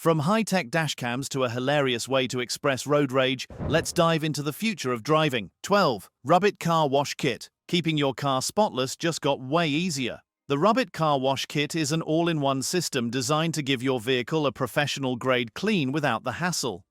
From high-tech dashcams to a hilarious way to express road rage, let's dive into the future of driving. 12. Rubbit Car Wash Kit. Keeping your car spotless just got way easier. The Rubbit Car Wash Kit is an all-in-one system designed to give your vehicle a professional-grade clean without the hassle.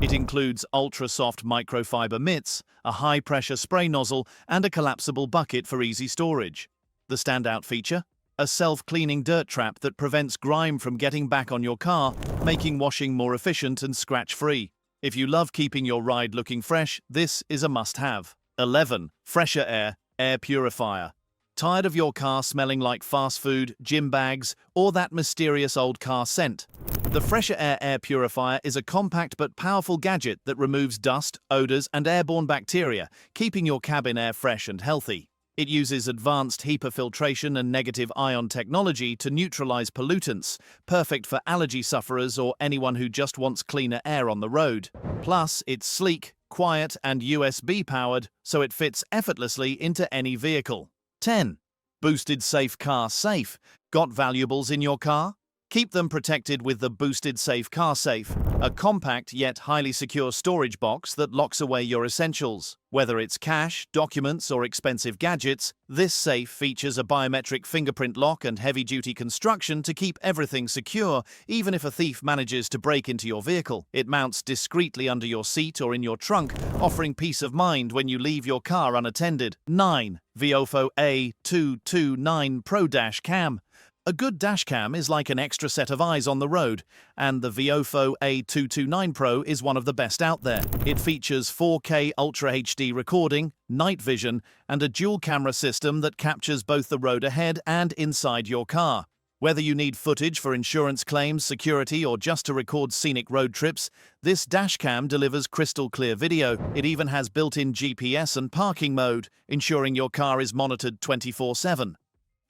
It includes ultra-soft microfiber mitts, a high-pressure spray nozzle, and a collapsible bucket for easy storage. The standout feature? A self-cleaning dirt trap that prevents grime from getting back on your car, making washing more efficient and scratch-free. If you love keeping your ride looking fresh, this is a must-have. 11. Fresher Air Purifier. Tired of your car smelling like fast food, gym bags, or that mysterious old car scent? The Fresher Air Purifier is a compact but powerful gadget that removes dust, odors, and airborne bacteria, keeping your cabin air fresh and healthy. It uses advanced HEPA filtration and negative ion technology to neutralize pollutants, perfect for allergy sufferers or anyone who just wants cleaner air on the road. Plus, it's sleek, quiet, and USB-powered, so it fits effortlessly into any vehicle. 10. BoostedSafe Car Safe. Got valuables in your car? Keep them protected with the BoostedSafe Car Safe, a compact yet highly secure storage box that locks away your essentials. Whether it's cash, documents, or expensive gadgets, this safe features a biometric fingerprint lock and heavy-duty construction to keep everything secure, even if a thief manages to break into your vehicle. It mounts discreetly under your seat or in your trunk, offering peace of mind when you leave your car unattended. 9. Viofo A229 Pro Dash Cam. A good dashcam is like an extra set of eyes on the road, and the Viofo A229 Pro is one of the best out there. It features 4K Ultra HD recording, night vision, and a dual camera system that captures both the road ahead and inside your car. Whether you need footage for insurance claims, security, or just to record scenic road trips, this dashcam delivers crystal clear video. It even has built-in GPS and parking mode, ensuring your car is monitored 24/7.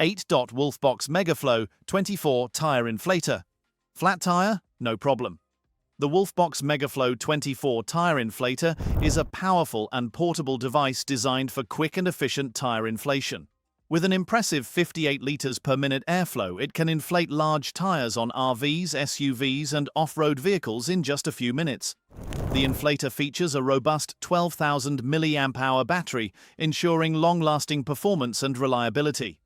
8. Wolfbox MegaFlow 24 Tire Inflator. Flat tire? No problem. The Wolfbox MegaFlow 24 Tire Inflator is a powerful and portable device designed for quick and efficient tire inflation. With an impressive 58 liters per minute airflow, it can inflate large tires on RVs, SUVs, and off-road vehicles in just a few minutes. The inflator features a robust 12,000 mAh battery, ensuring long-lasting performance and reliability.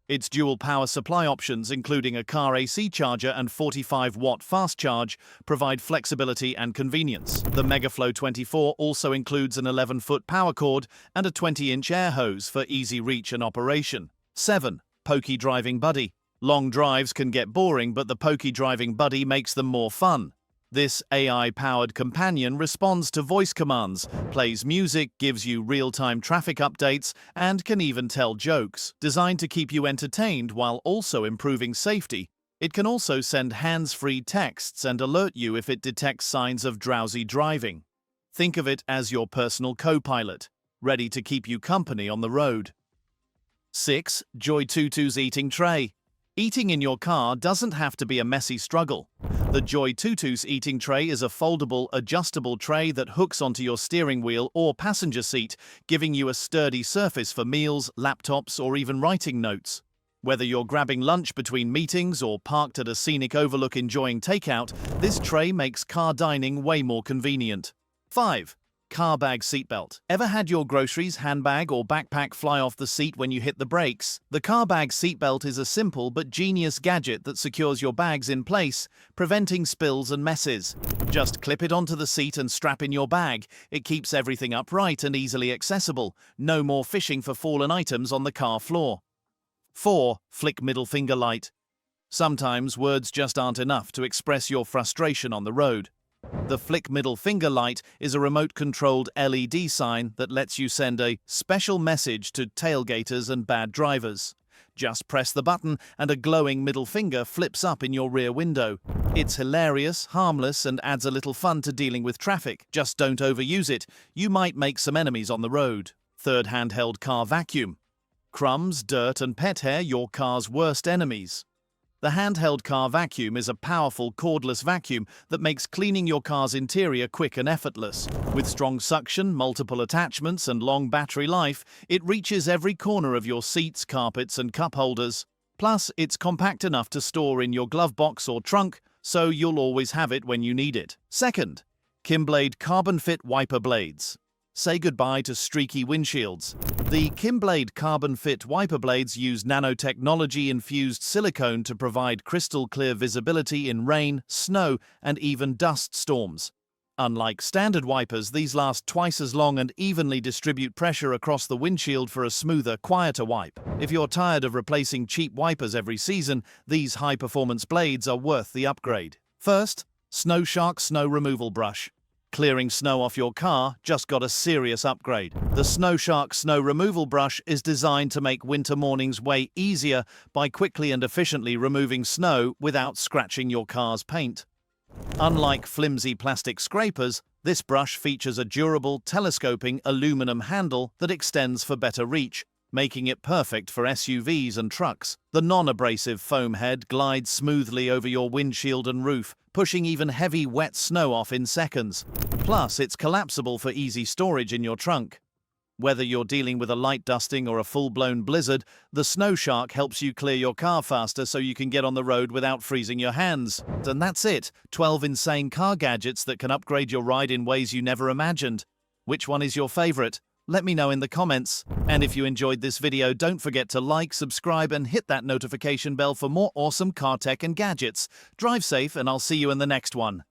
Its dual power supply options, including a car AC charger and 45-watt fast charge, provide flexibility and convenience. The MegaFlow 24 also includes an 11-foot power cord and a 20-inch air hose for easy reach and operation. 7. Pokey Driving Buddy. Long drives can get boring, but the Pokey Driving Buddy makes them more fun. This AI-powered companion responds to voice commands, plays music, gives you real-time traffic updates, and can even tell jokes. Designed to keep you entertained while also improving safety, it can also send hands-free texts and alert you if it detects signs of drowsy driving. Think of it as your personal co-pilot, ready to keep you company on the road. 6. Joy Tutu's Eating Tray. Eating in your car doesn't have to be a messy struggle. The Joy Tutu's eating tray is a foldable, adjustable tray that hooks onto your steering wheel or passenger seat, giving you a sturdy surface for meals, laptops, or even writing notes. Whether you're grabbing lunch between meetings or parked at a scenic overlook enjoying takeout, this tray makes car dining way more convenient. 5. Car Bag Seatbelt. Ever had your groceries, handbag, or backpack fly off the seat when you hit the brakes? The Car Bag Seatbelt is a simple but genius gadget that secures your bags in place, preventing spills and messes. Just clip it onto the seat and strap in your bag. It keeps everything upright and easily accessible. No more fishing for fallen items on the car floor. 4. Flick Middle Finger Light. Sometimes words just aren't enough to express your frustration on the road. The Flick Middle Finger Light is a remote-controlled LED sign that lets you send a special message to tailgaters and bad drivers. Just press the button and a glowing middle finger flips up in your rear window. It's hilarious, harmless, and adds a little fun to dealing with traffic. Just don't overuse it. You might make some enemies on the road. 3. Handheld Car Vacuum. Crumbs, dirt, and pet hair, your car's worst enemies. The Handheld Car Vacuum is a powerful cordless vacuum that makes cleaning your car's interior quick and effortless. With strong suction, multiple attachments, and long battery life, it reaches every corner of your seats, carpets, and cup holders. Plus, it's compact enough to store in your glove box or trunk, so you'll always have it when you need it. Second, Kimblade CarbonFit wiper blades. Say goodbye to streaky windshields. The Kimblade CarbonFit wiper blades use nanotechnology-infused silicone to provide crystal-clear visibility in rain, snow, and even dust storms. Unlike standard wipers, these last twice as long and evenly distribute pressure across the windshield for a smoother, quieter wipe. If you're tired of replacing cheap wipers every season, these high-performance blades are worth the upgrade. First, SnoShark Snow Removal Brush. Clearing snow off your car just got a serious upgrade. The SnoShark Snow Removal Brush is designed to make winter mornings way easier by quickly and efficiently removing snow without scratching your car's paint. Unlike flimsy plastic scrapers, this brush features a durable, telescoping aluminum handle that extends for better reach, making it perfect for SUVs and trucks. The non-abrasive foam head glides smoothly over your windshield and roof, pushing even heavy, wet snow off in seconds. Plus, it's collapsible for easy storage in your trunk. Whether you're dealing with a light dusting or a full-blown blizzard, the SnoShark helps you clear your car faster so you can get on the road without freezing your hands. And that's it, 12 insane car gadgets that can upgrade your ride in ways you never imagined. Which one is your favorite? Let me know in the comments. And if you enjoyed this video, don't forget to like, subscribe, and hit that notification bell for more awesome car tech and gadgets. Drive safe, and I'll see you in the next one.